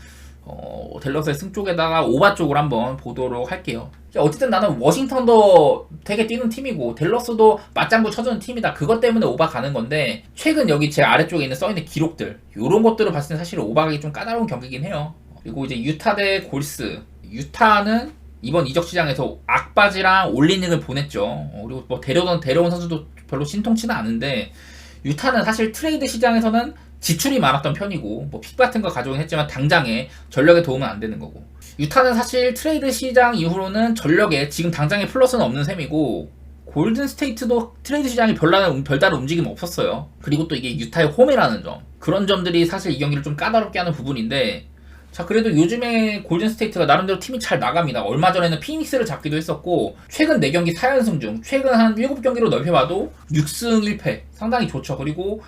댈러스의 승 쪽에다가 오바 쪽으로 한번 보도록 할게요. 어쨌든 나는 워싱턴도 되게 뛰는 팀이고 댈러스도 맞장구 쳐주는 팀이다. 그것 때문에 오바 가는 건데, 최근 여기 제 아래쪽에 있는 써있는 기록들, 요런 것들을 봤을 때 사실 오바 가기 좀 까다로운 경기긴 해요. 그리고 이제 유타 대 골스. 유타는 이번 이적 시장에서 악바지랑 올리닉을 보냈죠. 그리고 뭐 데려온 선수도 별로 신통치는 않은데, 유타는 사실 트레이드 시장에서는 지출이 많았던 편이고 뭐 픽 같은 거 가져오긴 했지만 당장에 전력에 도움은 안 되는 거고, 유타는 사실 트레이드 시장 이후로는 전력에 지금 당장에 플러스는 없는 셈이고, 골든 스테이트도 트레이드 시장이 별다른 움직임 없었어요. 그리고 또 이게 유타의 홈이라는 점, 그런 점들이 사실 이 경기를 좀 까다롭게 하는 부분인데, 자 그래도 요즘에 골든 스테이트가 나름대로 팀이 잘 나갑니다. 얼마 전에는 피닉스를 잡기도 했었고, 최근 4경기 4연승 중 최근 한 7경기로 넓혀봐도 6승 1패 상당히 좋죠. 그리고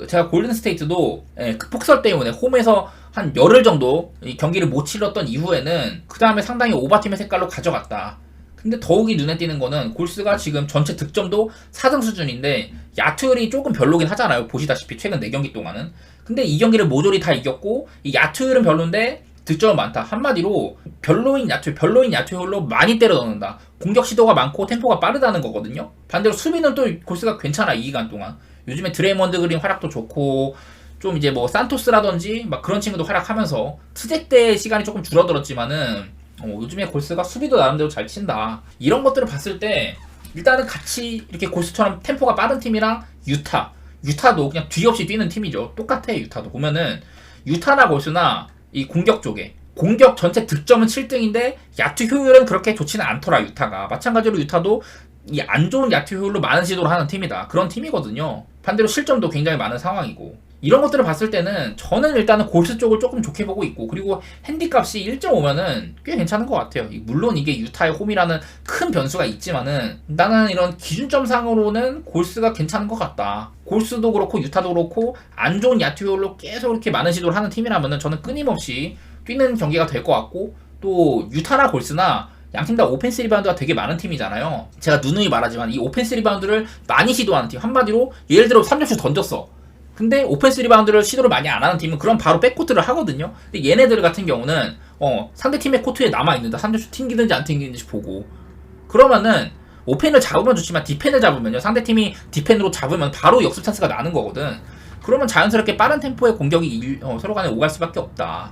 제가 골든 스테이트도 폭설 때문에 홈에서 한 열흘 정도 경기를 못 치렀던 이후에는 그 다음에 상당히 오바팀의 색깔로 가져갔다. 근데 더욱이 눈에 띄는 거는 골스가 지금 전체 득점도 4등 수준인데 야투율이 조금 별로긴 하잖아요. 보시다시피 최근 4경기 동안은. 근데 이 경기를 모조리 다 이겼고, 이 야투율은 별론데 득점은 많다. 한마디로 별로인 야투율로 많이 때려 넣는다. 공격 시도가 많고 템포가 빠르다는 거거든요. 반대로 수비는 또 골스가 괜찮아. 이 기간 동안 요즘에 드레이먼드 그린 활약도 좋고, 좀 이제 뭐 산토스라든지 막 그런 친구도 활약하면서 트잭 때 시간이 조금 줄어들었지만은 요즘에 골스가 수비도 나름대로 잘 친다. 이런 것들을 봤을 때 일단은 같이 이렇게 골스처럼 템포가 빠른 팀이랑 유타도 그냥 뒤 없이 뛰는 팀이죠. 똑같아. 유타도 보면은 유타나 골스나 이 공격 쪽에 공격 전체 득점은 7등인데 야투 효율은 그렇게 좋지는 않더라. 유타가 마찬가지로 유타도 이 안 좋은 야투 효율로 많은 시도를 하는 팀이다. 그런 팀이거든요. 반대로 실점도 굉장히 많은 상황이고, 이런 것들을 봤을 때는 저는 일단은 골스 쪽을 조금 좋게 보고 있고, 그리고 핸디값이 1.5면은 꽤 괜찮은 것 같아요. 물론 이게 유타의 홈이라는 큰 변수가 있지만은 나는 이런 기준점상으로는 골스가 괜찮은 것 같다. 골스도 그렇고 유타도 그렇고 안 좋은 야투율로 계속 이렇게 많은 시도를 하는 팀이라면은 저는 끊임없이 뛰는 경기가 될 것 같고, 또 유타나 골스나 양팀 다 오펜스 리바운드가 되게 많은 팀이잖아요. 제가 누누이 말하지만 이 오펜스 리바운드를 많이 시도하는 팀, 한마디로 예를 들어 3점슛 던졌어. 근데 오펜스 리바운드를 시도를 많이 안 하는 팀은 그럼 바로 백코트를 하거든요. 근데 얘네들 같은 경우는 상대팀의 코트에 남아있는다. 3점슛 튕기는지 안 튕기는지 보고, 그러면은 오펜을 잡으면 좋지만 디펜을 잡으면요, 상대팀이 디펜으로 잡으면 바로 역습 찬스가 나는 거거든. 그러면 자연스럽게 빠른 템포의 공격이 서로 간에 오갈 수밖에 없다.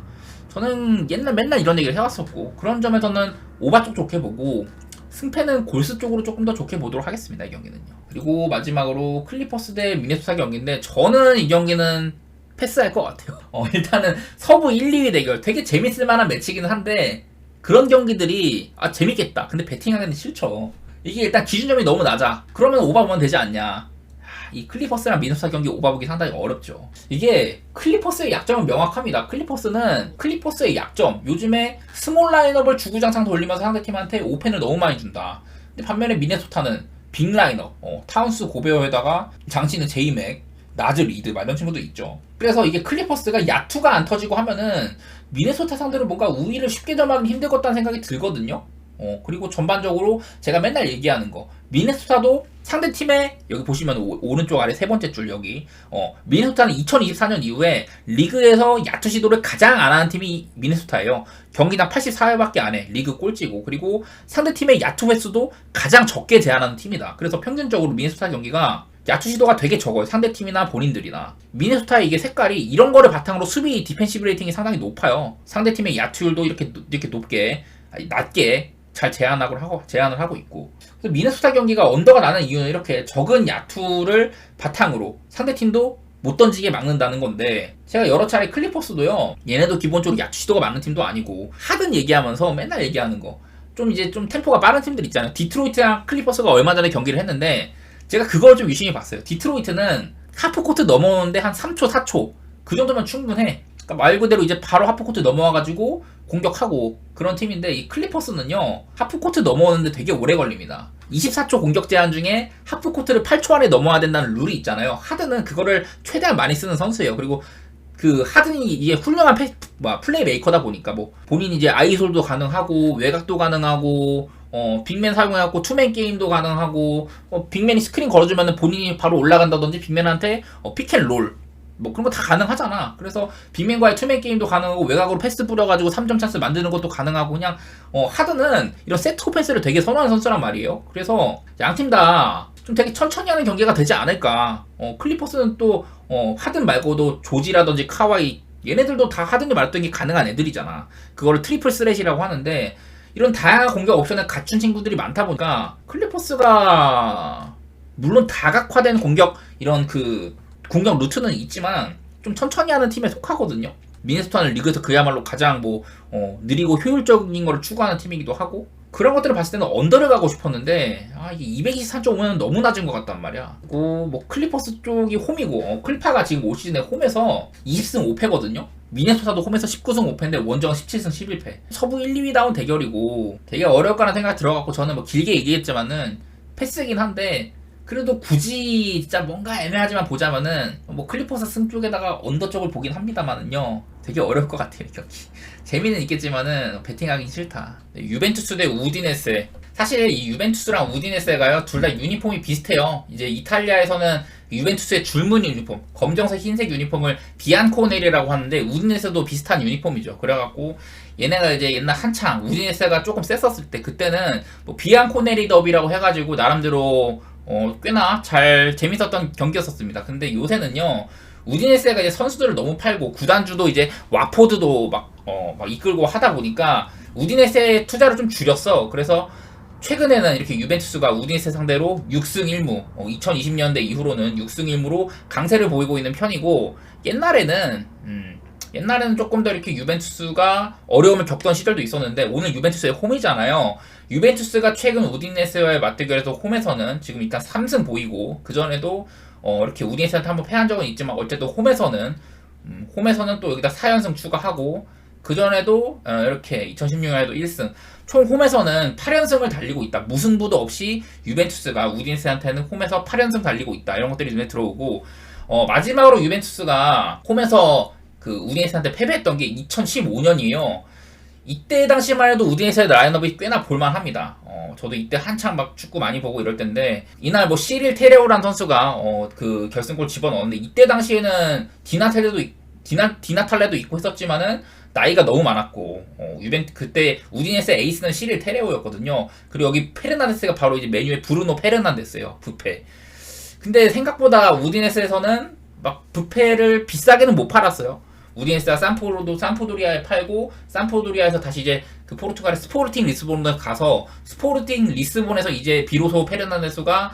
저는 맨날 이런 얘기를 해왔었고, 그런 점에서는 오바 쪽 좋게 보고 승패는 골스 쪽으로 조금 더 좋게 보도록 하겠습니다. 이 경기는요. 그리고 마지막으로 클리퍼스 대 미네소타 경기인데, 저는 이 경기는 패스할 것 같아요. 일단은 서부 1, 2위 대결 되게 재밌을 만한 매치기는 한데, 그런 경기들이 재밌겠다. 근데 배팅하기는 싫죠. 이게 일단 기준점이 너무 낮아. 그러면 오바 보면 되지 않냐. 이 클리퍼스랑 미네소타 경기 오바 보기 상당히 어렵죠. 이게 클리퍼스의 약점은 명확합니다. 클리퍼스의 약점, 요즘에 스몰 라인업을 주구장창 돌리면서 상대팀한테 오펜을 너무 많이 준다. 근데 반면에 미네소타는 빅 라인업, 타운스 고베어에다가 장신은 제이맥, 나즈 리드 이런 친구도 있죠. 그래서 이게 클리퍼스가 야투가 안 터지고 하면은 미네소타 상대로 뭔가 우위를 쉽게 점하기 힘들겠다는 생각이 들거든요. 그리고 전반적으로 제가 맨날 얘기하는 거, 미네소타도 상대팀의 여기 보시면 오른쪽 아래 세 번째 줄 여기 미네소타는 2024년 이후에 리그에서 야투 시도를 가장 안 하는 팀이 미네소타예요. 경기당 84회밖에 안 해. 리그 꼴찌고, 그리고 상대팀의 야투 횟수도 가장 적게 제한하는 팀이다. 그래서 평균적으로 미네소타 경기가 야투 시도가 되게 적어요. 상대팀이나 본인들이나. 미네소타의 이게 색깔이 이런 거를 바탕으로 수비 디펜시브 레이팅이 상당히 높아요. 상대팀의 야투율도 이렇게 낮게 잘 제한을 하고 있고. 그래서 미네소타 경기가 언더가 나는 이유는 이렇게 적은 야투를 바탕으로 상대팀도 못 던지게 막는다는 건데, 제가 여러 차례 클리퍼스도요, 얘네도 기본적으로 야투 시도가 많은 팀도 아니고 하든 얘기하면서 맨날 얘기하는 거, 좀 템포가 빠른 팀들 있잖아요. 디트로이트랑 클리퍼스가 얼마 전에 경기를 했는데 제가 그걸 좀 유심히 봤어요. 디트로이트는 하프코트 넘어오는데 한 3초 4초 그 정도면 충분해. 그러니까 말 그대로 이제 바로 하프코트 넘어와가지고 공격하고 그런 팀인데, 이 클리퍼스는요, 하프코트 넘어오는데 되게 오래 걸립니다. 24초 공격 제한 중에 하프코트를 8초 안에 넘어야 된다는 룰이 있잖아요. 하든은 그거를 최대한 많이 쓰는 선수예요. 그리고 그 하든이 이게 훌륭한 플레이 메이커다 보니까 뭐 본인이 이제 아이솔도 가능하고 외곽도 가능하고 빅맨 사용해갖고 투맨 게임도 가능하고, 빅맨이 스크린 걸어주면 본인이 바로 올라간다든지 빅맨한테 픽앤롤 뭐 그런 거 다 가능하잖아. 그래서 빅맨과의 투맨 게임도 가능하고 외곽으로 패스 뿌려가지고 3점 찬스 만드는 것도 가능하고, 그냥 하든은 이런 세트 오펜스를 되게 선호하는 선수란 말이에요. 그래서 양팀 다 좀 되게 천천히 하는 경기가 되지 않을까. 클리퍼스는 또 하든 말고도 조지라든지 카와이 얘네들도 다 하든지 말든지 가능한 애들이잖아. 그거를 트리플 스렛이라고 하는데 이런 다양한 공격 옵션을 갖춘 친구들이 많다 보니까 클리퍼스가 물론 다각화된 공격 이런 그 공격 루트는 있지만 좀 천천히 하는 팀에 속하거든요. 미네소타는 리그에서 그야말로 가장 느리고 효율적인 걸 추구하는 팀이기도 하고 그런 것들을 봤을 때는 언더를 가고 싶었는데 이게 223.5는 너무 낮은 것 같단 말이야. 그리고 뭐 클리퍼스 쪽이 홈이고 클파가 지금 올 시즌에 홈에서 20승 5패거든요. 미네소타도 홈에서 19승 5패인데 원정은 17승 11패. 서부 1, 2위 다운 대결이고 되게 어려울 거라는 생각이 들어갔고 저는 뭐 길게 얘기했지만은 패스긴 한데 그래도 굳이 진짜 뭔가 애매하지만 보자면은 뭐 클리퍼스 승 쪽에다가 언더 쪽을 보긴 합니다만은요 되게 어려울 것 같아요 경기. 재미는 있겠지만은 배팅하기 싫다. 유벤투스 대 우디네세. 사실 이 유벤투스랑 우디네세가요 둘 다 유니폼이 비슷해요. 이제 이탈리아에서는 유벤투스의 줄무늬 유니폼, 검정색 흰색 유니폼을 비안코네리라고 하는데 우디네세도 비슷한 유니폼이죠. 그래갖고 얘네가 이제 옛날 한창 우디네세가 조금 셌었을 때 그때는 뭐 비안코네리 더비라고 해가지고 나름대로 꽤나 잘 재밌었던 경기였었습니다. 근데 요새는요 우디네세가 이제 선수들을 너무 팔고 구단주도 이제 와포드도 막 이끌고 하다 보니까 우디네세 투자를 좀 줄였어. 그래서 최근에는 이렇게 유벤투스가 우디네세 상대로 6승 1무 2020년대 이후로는 6승 1무로 강세를 보이고 있는 편이고 옛날에는 조금 더 이렇게 유벤투스가 어려움을 겪던 시절도 있었는데 오늘 유벤투스의 홈이잖아요. 유벤투스가 최근 우디네세와의 맞대결에서 홈에서는 지금 일단 3승 보이고 그전에도 이렇게 우디네세한테 한번 패한 적은 있지만 어쨌든 홈에서는 또 여기다 4연승 추가하고 그전에도 이렇게 2016년에도 1승 총 홈에서는 8연승을 달리고 있다. 무승부도 없이 유벤투스가 우디네세한테는 홈에서 8연승 달리고 있다. 이런 것들이 눈에 들어오고 마지막으로 유벤투스가 홈에서 그 우디네세한테 패배했던 게 2015년이에요. 이때 당시만 해도 우디네세의 라인업이 꽤나 볼만합니다. 저도 이때 한창 막 축구 많이 보고 이럴 텐데 이날 뭐 시릴 테레오란 선수가 그 결승골 집어넣었는데 이때 당시에는 디나탈레도 있고 했었지만은 나이가 너무 많았고 그때 우디네세 에이스는 시릴 테레오였거든요. 그리고 여기 페르난데스가 바로 이제 메뉴의 브루노 페르난데스예요. 부페. 근데 생각보다 우디네세에서는 막 부페를 비싸게는 못 팔았어요. 우디네스가 산포도리아에 팔고 산포도리아에서 다시 이제 그 포르투갈의 스포르팅 리스본에 가서 스포르팅 리스본에서 이제 비로소 페르난데스가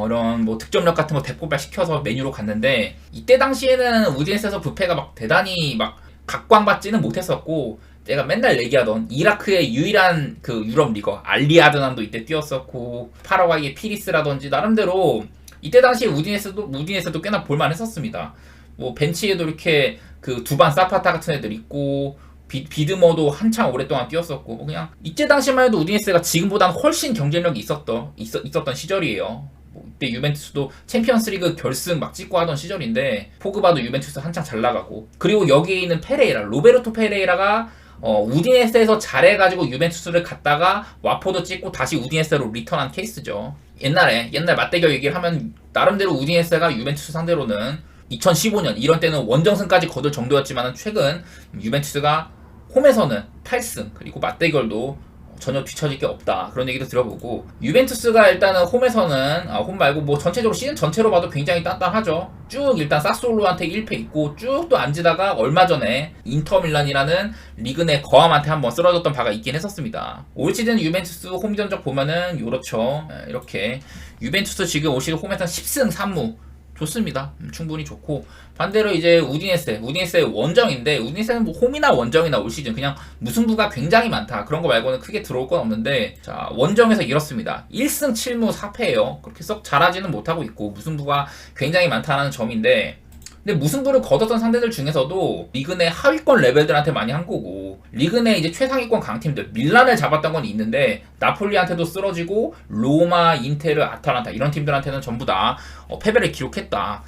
이런 뭐 득점력 같은 거 대폭발 시켜서 메뉴로 갔는데 이때 당시에는 우디네스에서 부페가 막 대단히 막 각광받지는 못했었고 제가 맨날 얘기하던 이라크의 유일한 그 유럽 리거 알리아드난도 이때 뛰었었고 파라과이의 피리스라든지 나름대로 이때 당시에 우디네스도 꽤나 볼만했었습니다. 뭐 벤치에도 이렇게 그 두반 사파타 같은 애들 있고 비드머도 한창 오랫동안 뛰었었고 뭐 그냥 이때 당시만 해도 우디네스가 지금보다는 훨씬 경쟁력이 있었던 시절이에요. 뭐 이때 유벤투스도 챔피언스리그 결승 막 찍고 하던 시절인데 포그바도 유벤투스 한창 잘 나가고 그리고 여기에 있는 로베르토 페레이라가 우디네스에서 잘해가지고 유벤투스를 갔다가 와포드 찍고 다시 우디네스로 리턴한 케이스죠. 옛날 맞대결 얘기를 하면 나름대로 우디네스가 유벤투스 상대로는 2015년 이런 때는 원정승까지 거둘 정도였지만 최근 유벤투스가 홈에서는 8승 그리고 맞대결도 전혀 뒤처질 게 없다 그런 얘기도 들어보고 유벤투스가 일단은 홈에서는 홈 말고 뭐 전체적으로 시즌 전체로 봐도 굉장히 단단하죠. 쭉 일단 사스올로한테 1패 있고 쭉 또 앉으다가 얼마 전에 인터밀란이라는 리그 내 거함한테 한번 쓰러졌던 바가 있긴 했었습니다. 올 시즌 유벤투스 홈 전적 보면은 이렇죠. 이렇게 유벤투스 지금 올 시즌 홈에서 10승 3무 좋습니다. 충분히 좋고 반대로 이제 우디네스의 원정인데 우디네스는 뭐 홈이나 원정이나 올 시즌 그냥 무승부가 굉장히 많다. 그런 거 말고는 크게 들어올 건 없는데 자 원정에서 이렇습니다. 1승 7무 4패예요. 그렇게 썩 잘하지는 못하고 있고 무승부가 굉장히 많다는 점인데 근데 무승부를 거뒀던 상대들 중에서도 리그 내 하위권 레벨들한테 많이 한 거고 리그 내 이제 최상위권 강팀들 밀란을 잡았던 건 있는데 나폴리한테도 쓰러지고 로마, 인테르, 아탈란타 이런 팀들한테는 전부 다 패배를 기록했다.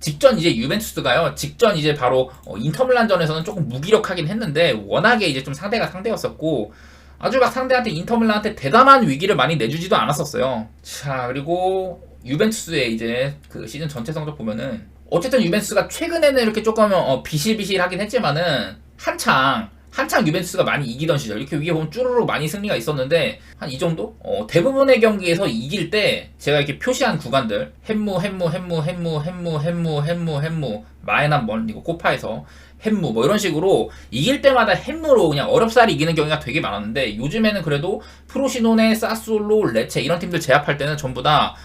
직전 이제 유벤투스가요. 직전 이제 바로 인터밀란전에서는 조금 무기력하긴 했는데 워낙에 이제 좀 상대였었고 아주 막 상대한테 인터밀란한테 대담한 위기를 많이 내주지도 않았었어요. 자 그리고 유벤투스의 이제 그 시즌 전체 성적 보면은 어쨌든 유벤투스가 최근에는 이렇게 조금 비실비실하긴 했지만은 한창 한창 유벤투스가 많이 이기던 시절 이렇게 위에 보면 쭈루룩 많이 승리가 있었는데 한 이 정도? 대부분의 경기에서 이길 때 제가 이렇게 표시한 구간들 햄무 마에난 먼 이거 코파에서 햄무 뭐 이런 식으로 이길 때마다 햄무로 그냥 어렵사리 이기는 경우가 되게 많았는데 요즘에는 그래도 프로시노네, 사솔로, 레체 이런 팀들 제압할 때는 전부 다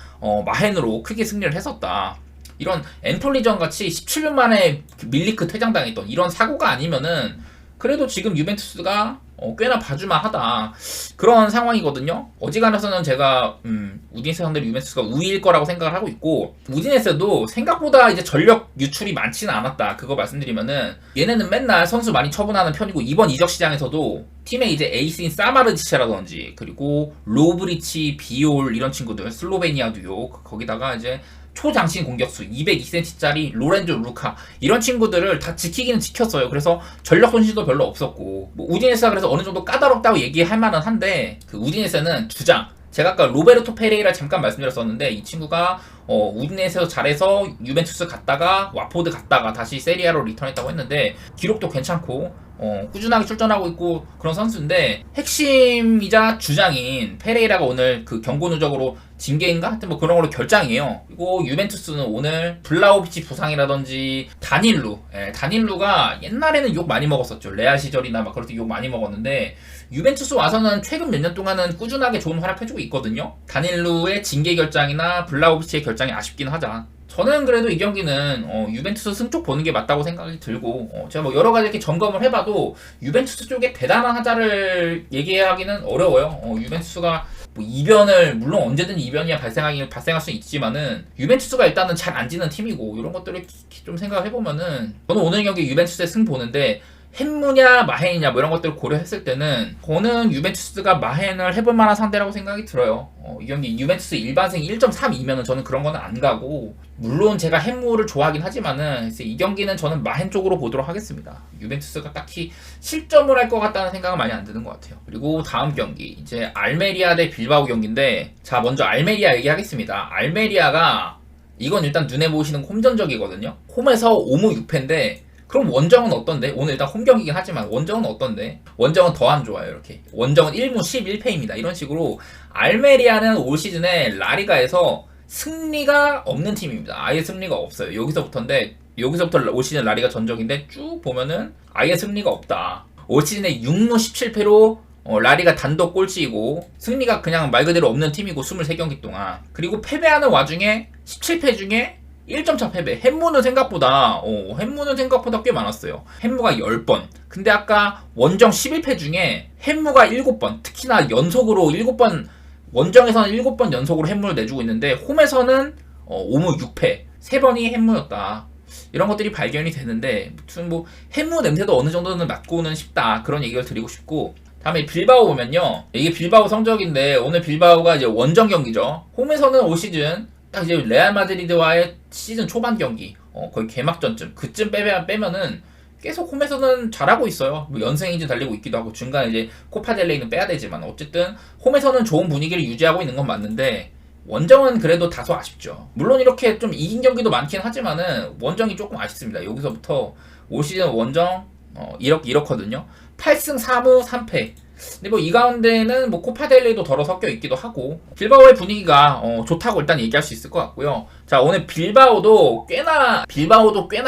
마헨으로 크게 승리를 했었다. 이런 엠폴리전 같이 17분 만에 밀리크 퇴장당했던 이런 사고가 아니면은 그래도 지금 유벤투스가 꽤나 봐줄만하다 그런 상황이거든요. 어지간해서는 제가 우디네스 상대로 유벤투스가 우위일 거라고 생각을 하고 있고 우디네스도 생각보다 이제 전력 유출이 많지는 않았다 그거 말씀드리면은 얘네는 맨날 선수 많이 처분하는 편이고 이번 이적 시장에서도 팀의 이제 에이스인 사마르지체라든지 그리고 로브리치, 비올 이런 친구들 슬로베니아 듀오 거기다가 이제 초장신 공격수 202cm짜리 로렌조 루카 이런 친구들을 다 지키기는 지켰어요. 그래서 전력 손실도 별로 없었고 뭐 우디네스가 그래서 어느 정도 까다롭다고 얘기할 만은 한데 그 우디네스는 주장 제가 아까 로베르토 페레이라 잠깐 말씀드렸었는데 이 친구가 우디네스에서 잘해서 유벤투스 갔다가 와포드 갔다가 다시 세리아로 리턴했다고 했는데 기록도 괜찮고 꾸준하게 출전하고 있고 그런 선수인데 핵심이자 주장인 페레이라가 오늘 그 경고 누적으로 징계인가? 하여튼 뭐 그런 걸로 결장이에요. 그리고 유벤투스는 오늘 블라우비치 부상이라든지 다닐루가 옛날에는 욕 많이 먹었었죠. 레알 시절이나 막 그럴 때 욕 많이 먹었는데 유벤투스 와서는 최근 몇 년 동안은 꾸준하게 좋은 활약해주고 있거든요. 다닐루의 징계 결장이나 블라우비치의 결장이 아쉽긴 하자. 저는 그래도 이 경기는 유벤투스 승쪽 보는 게 맞다고 생각이 들고 제가 뭐 여러 가지 이렇게 점검을 해봐도 유벤투스 쪽에 대단한 하자를 얘기하기는 어려워요. 유벤투스가 뭐 이변을 물론 언제든 이변이 발생할 수 있지만은 유벤투스가 일단은 잘 안 지는 팀이고 이런 것들을 좀 생각을 해보면은 저는 오늘 경기 유벤투스의 승 보는데 햄무냐 마헨이냐 뭐 이런 것들을 고려했을 때는 저는 유벤투스가 마헨을 해볼 만한 상대라고 생각이 들어요. 이 경기 유벤투스 일반승 1.32면은 저는 그런 거는 안 가고 물론 제가 햄무를 좋아하긴 하지만은 이 경기는 저는 마헨 쪽으로 보도록 하겠습니다. 유벤투스가 딱히 실점을 할 것 같다는 생각은 많이 안 드는 것 같아요. 그리고 다음 경기 이제 알메리아 대 빌바오 경기인데 자 먼저 알메리아 얘기하겠습니다. 알메리아가 이건 일단 눈에 보이시는 홈전적이거든요. 홈에서 5무 6패인데 그럼 원정은 어떤데? 오늘 일단 홈 경기긴 하지만 원정은 어떤데? 원정은 더 안 좋아요. 이렇게 원정은 1무 11패입니다. 이런 식으로 알메리아는 올 시즌에 라리가에서 승리가 없는 팀입니다. 아예 승리가 없어요. 여기서부터 올 시즌 라리가 전적인데 쭉 보면은 아예 승리가 없다. 올 시즌에 6무 17패로 라리가 단독 꼴찌이고 승리가 그냥 말 그대로 없는 팀이고 23경기 동안 그리고 패배하는 와중에 17패 중에 1점차 패배. 햄무는 생각보다 꽤 많았어요. 햄무가 10번. 근데 아까 원정 11패 중에 햄무가 7번. 특히나 연속으로 7번 원정에서는 7번 연속으로 햄무를 내주고 있는데 홈에서는 5무 6패. 3번이 햄무였다. 이런 것들이 발견이 되는데 무튼 뭐 햄무 냄새도 어느 정도는 맡고는 싶다. 그런 얘기를 드리고 싶고 다음에 빌바오 보면요. 이게 빌바오 성적인데 오늘 빌바오가 이제 원정 경기죠. 홈에서는 올 시즌 딱 이제 레알 마드리드와의 시즌 초반 경기 거의 개막전쯤 그쯤 빼면은 계속 홈에서는 잘하고 있어요. 뭐 연승행진 달리고 있기도 하고 중간에 이제 코파델레이는 빼야 되지만 어쨌든 홈에서는 좋은 분위기를 유지하고 있는 건 맞는데 원정은 그래도 다소 아쉽죠. 물론 이렇게 좀 이긴 경기도 많긴 하지만은 원정이 조금 아쉽습니다. 여기서부터 올 시즌 원정 이렇거든요. 8승 4무 3패. 근데 뭐 이 가운데는 뭐 코파델레이도 덜어 섞여 있기도 하고 빌바오의 분위기가 좋다고 일단 얘기할 수 있을 것 같고요. 자 오늘 빌바오도 꽤나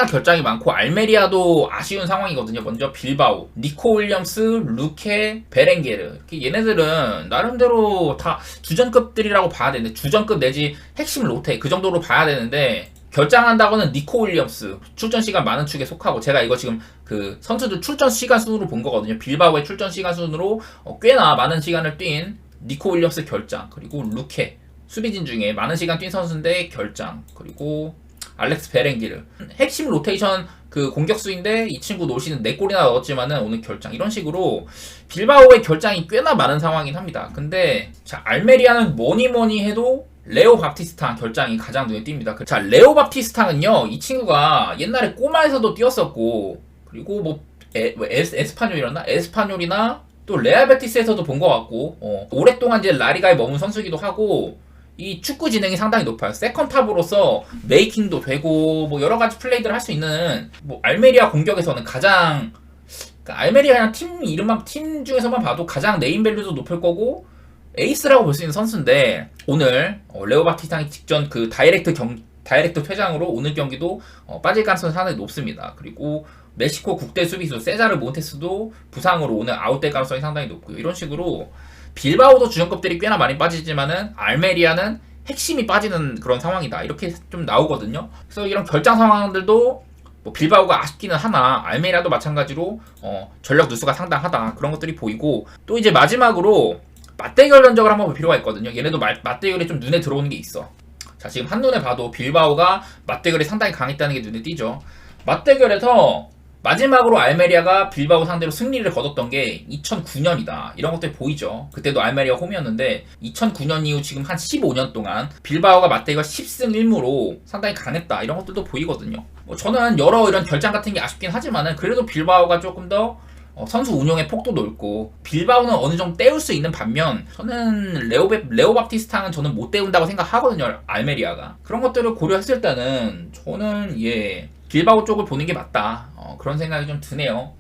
결장이 많고 알메리아도 아쉬운 상황이거든요. 먼저 빌바오, 니코 윌리엄스, 루케, 베렌게르 얘네들은 나름대로 다 주전급들이라고 봐야 되는데 주전급 내지 핵심 로테 그 정도로 봐야 되는데 결장한다고는 니코 윌리엄스 출전 시간 많은 축에 속하고 제가 이거 지금 그 선수들 출전 시간 순으로 본 거거든요. 빌바오의 출전 시간 순으로 꽤나 많은 시간을 뛴 니코 윌리엄스 결장 그리고 루케 수비진 중에 많은 시간 뛴 선수인데 결장 그리고 알렉스 베렌기르 핵심 로테이션 그 공격수인데 이 친구 올 시즌 4골이나 넣었지만은 오늘 결장 이런 식으로 빌바오의 결장이 꽤나 많은 상황이긴 합니다. 근데 자 알메리아는 뭐니 해도 레오 바티스탕 결장이 가장 눈에 띕니다. 자 레오 바티스탕은요 이 친구가 옛날에 꼬마에서도 뛰었었고 그리고 뭐 에스파뇰이나 또 레알 베티스에서도 본 것 같고 오랫동안 이제 라리가에 머문 선수기도 하고 이 축구 지능이 상당히 높아요. 세컨탑으로서 메이킹도 되고 뭐 여러 가지 플레이들을 할 수 있는 뭐 알메리아 공격에서는 가장 그러니까 알메리아 그냥 팀 이름만 팀 중에서만 봐도 가장 네임 밸류도 높을 거고 에이스라고 볼 수 있는 선수인데 오늘 레오 바티스타의 직전 그 다이렉트 퇴장으로 오늘 경기도 빠질 가능성이 상당히 높습니다. 그리고 멕시코 국대 수비수 세자르 몬테스도 부상으로 오늘 아웃될 가능성이 상당히 높고요. 이런 식으로 빌바오도 주전급들이 꽤나 많이 빠지지만은 알메리아는 핵심이 빠지는 그런 상황이다. 이렇게 좀 나오거든요. 그래서 이런 결장 상황들도 뭐 빌바오가 아쉽기는 하나 알메리아도 마찬가지로 전력 누수가 상당하다. 그런 것들이 보이고 또 이제 마지막으로 맞대결 전적을 한번 볼 필요가 있거든요. 얘네도 맞대결이 좀 눈에 들어오는 게 있어. 자, 지금 한눈에 봐도 빌바오가 맞대결이 상당히 강했다는 게 눈에 띄죠. 맞대결에서 마지막으로 알메리아가 빌바오 상대로 승리를 거뒀던 게 2009년이다. 이런 것들 보이죠. 그때도 알메리아 홈이었는데 2009년 이후 지금 한 15년 동안 빌바오가 맞대결 10승 1무로 상당히 강했다. 이런 것들도 보이거든요. 저는 여러 이런 결장 같은 게 아쉽긴 하지만은 그래도 빌바오가 조금 더 선수 운용의 폭도 넓고 빌바오는 어느 정도 때울 수 있는 반면 저는 레오 바티스타는 저는 못 때운다고 생각하거든요. 알메리아가 그런 것들을 고려했을 때는 저는 빌바오 쪽을 보는 게 맞다. 그런 생각이 좀 드네요.